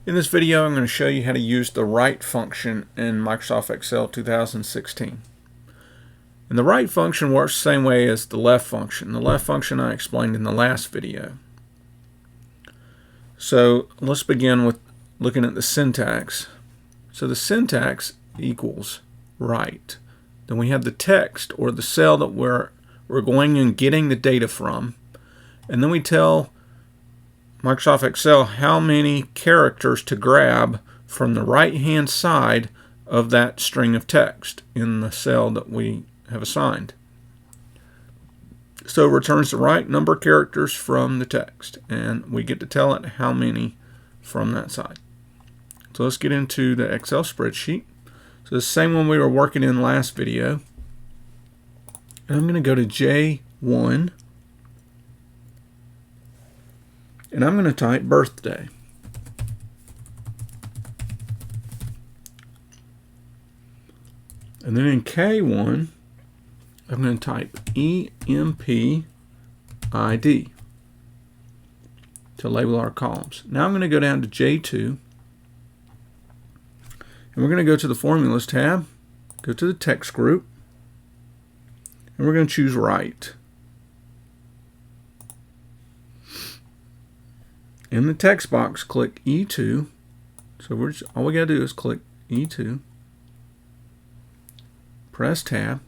In this video, I'm going to show you how to use the right function in Microsoft Excel 2016. And the right function works the same way as the left function. The left function I explained in the last video. So let's begin with looking at the syntax. So the syntax equals right. Then we have the text, or the cell that we're going and getting the data from. And then we tell Microsoft Excel how many characters to grab from the right hand side of that string of text in the cell that we have assigned. So it returns the right number of characters from the text, and we get to tell it how many from that side. So let's get into the Excel spreadsheet. So the same one we were working in last video. And I'm going to go to J1. And I'm going to type birthday. And then in K1, I'm going to type EMPID to label our columns. Now I'm going to go down to J2. And we're going to go to the Formulas tab, go to the text group, and we're going to choose Right. In the text box, click E2. So all we got to do is click E2. Press Tab.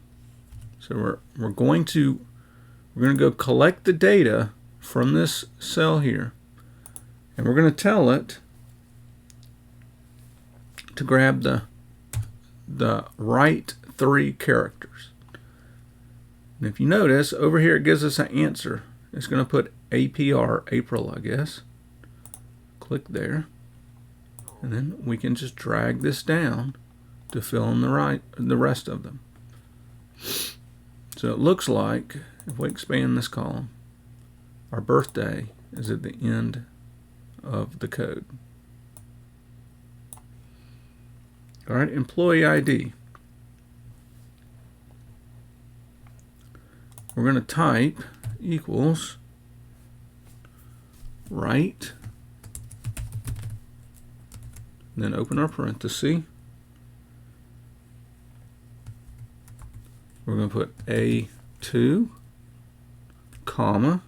So we're going to go collect the data from this cell here, and we're going to tell it to grab the right 3 characters. And if you notice over here, it gives us an answer. It's going to put APR, April, I guess. Click there, and then we can just drag this down to fill in the rest of them. So it looks like if we expand this column, our birthday is at the end of the code. All right, employee ID. We're going to type equals right. Then open our parenthesis. We're going to put A2, comma,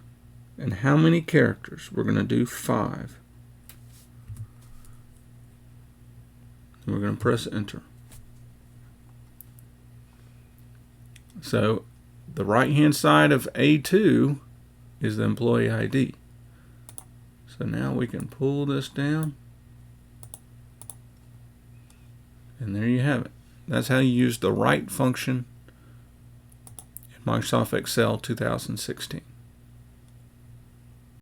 and how many characters? We're going to do 5. And we're going to press enter. So the right hand side of A2 is the employee ID. So now we can pull this down. And there you have it. That's how you use the right function in Microsoft Excel 2016.